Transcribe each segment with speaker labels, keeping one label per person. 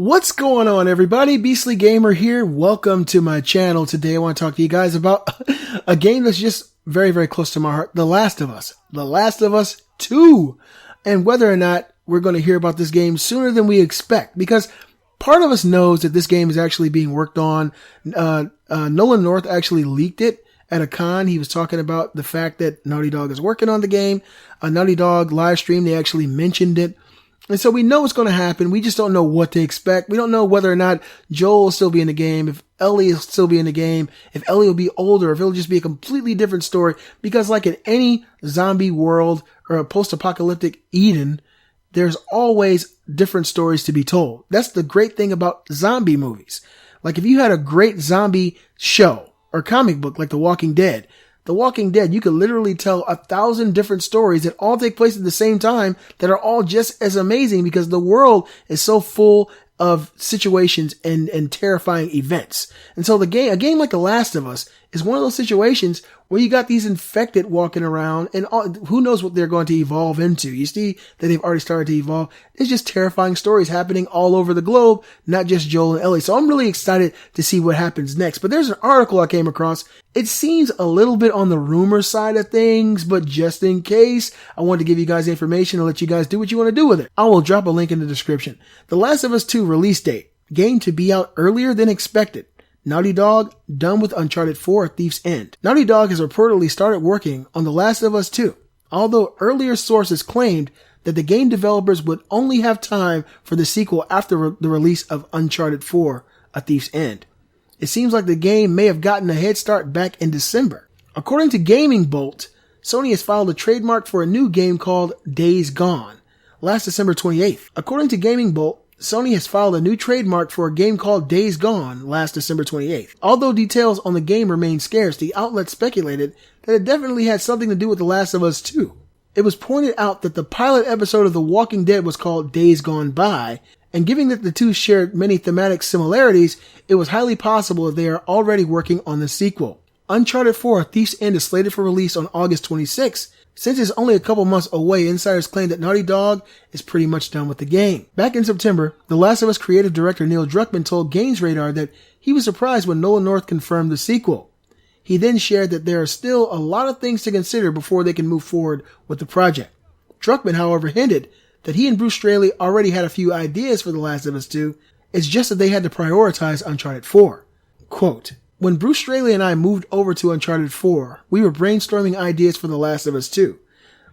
Speaker 1: What's going on, everybody? Beastly Gamer here. Welcome to my channel. Today I want to talk to you guys about a game that's just very, very close to my heart. The Last of Us. The Last of Us 2. And whether or not we're going to hear about this game sooner than we expect. Because part of us knows that this game is actually being worked on. Nolan North actually leaked it at a con. He was talking about the fact that Naughty Dog is working on the game. A Naughty Dog live stream, they actually mentioned it. And so we know what's going to happen. We just don't know what to expect. We don't know whether or not Joel will still be in the game, if Ellie will still be in the game, if Ellie will be older, if it'll just be a completely different story. Because like in any zombie world or a post-apocalyptic Eden, there's always different stories to be told. That's the great thing about zombie movies. Like if you had a great zombie show or comic book like The Walking Dead, you could literally tell 1,000 different stories that all take place at the same time that are all just as amazing because the world is so full of situations and terrifying events. And so a game like The Last of Us is one of those situations where you got these infected walking around and who knows what they're going to evolve into. You see that they've already started to evolve. It's just terrifying stories happening all over the globe, not just Joel and Ellie. So I'm really excited to see what happens next. But there's an article I came across. It seems a little bit on the rumor side of things, but just in case, I wanted to give you guys information and let you guys do what you want to do with it. I will drop a link in the description. The Last of Us 2 release date. Game to be out earlier than expected. Naughty Dog done with Uncharted 4: A Thief's End. Naughty Dog has reportedly started working on The Last of Us 2, although earlier sources claimed that the game developers would only have time for the sequel after the release of Uncharted 4: A Thief's End. It seems like the game may have gotten a head start back in December. According to Gaming Bolt, Sony has filed a trademark for a new game called Days Gone, last December 28th. According to Gaming Bolt, Sony has filed a new trademark for a game called Days Gone last December 28th. Although details on the game remain scarce, the outlet speculated that it definitely had something to do with The Last of Us 2. It was pointed out that the pilot episode of The Walking Dead was called Days Gone By, and given that the two shared many thematic similarities, it was highly possible that they are already working on the sequel. Uncharted 4: A Thief's End is slated for release on August 26th. Since it's only a couple months away, insiders claim that Naughty Dog is pretty much done with the game. Back in September, The Last of Us creative director Neil Druckmann told Games Radar that he was surprised when Nolan North confirmed the sequel. He then shared that there are still a lot of things to consider before they can move forward with the project. Druckmann, however, hinted that he and Bruce Straley already had a few ideas for The Last of Us 2. It's just that they had to prioritize Uncharted 4. Quote, "When Bruce Straley and I moved over to Uncharted 4, we were brainstorming ideas for The Last of Us 2.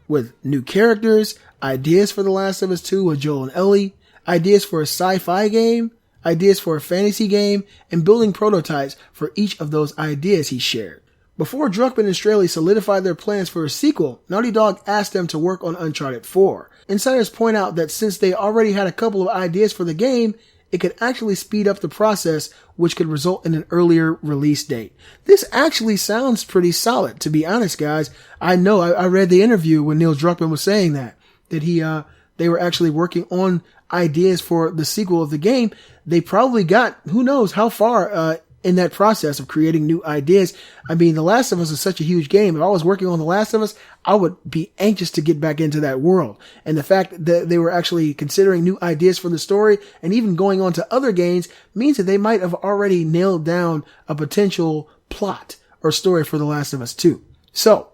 Speaker 1: With new characters, ideas for The Last of Us 2 with Joel and Ellie, ideas for a sci-fi game, ideas for a fantasy game, and building prototypes for each of those ideas," he shared. Before Druckmann and Straley solidified their plans for a sequel, Naughty Dog asked them to work on Uncharted 4. Insiders point out that since they already had a couple of ideas for the game, it could actually speed up the process, which could result in an earlier release date. This actually sounds pretty solid, to be honest, guys. I know, I read the interview when Neil Druckmann was saying that they were actually working on ideas for the sequel of the game. They probably got, who knows how far, in that process of creating new ideas. I mean, The Last of Us is such a huge game. If I was working on The Last of Us, I would be anxious to get back into that world. And the fact that they were actually considering new ideas for the story and even going on to other games means that they might have already nailed down a potential plot or story for The Last of Us 2. So,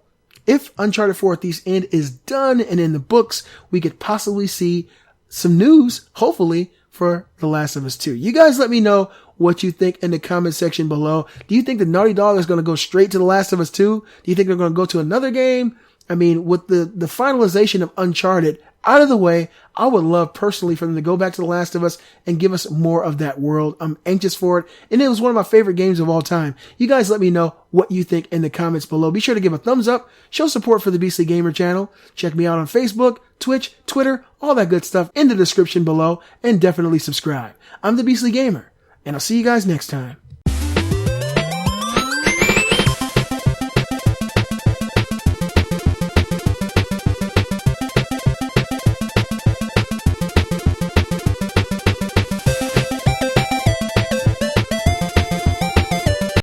Speaker 1: if Uncharted 4: A Thief's End is done and in the books, we could possibly see some news, hopefully, for The Last of Us 2. You guys let me know what you think in the comment section below. Do you think that Naughty Dog is going to go straight to The Last of Us 2? Do you think they're going to go to another game? I mean, with the finalization of Uncharted out of the way, I would love personally for them to go back to The Last of Us and give us more of that world. I'm anxious for it. And it was one of my favorite games of all time. You guys let me know what you think in the comments below. Be sure to give a thumbs up, show support for the Beastly Gamer channel. Check me out on Facebook, Twitch, Twitter, all that good stuff in the description below, and definitely subscribe. I'm the Beastly Gamer, and I'll see you guys next time.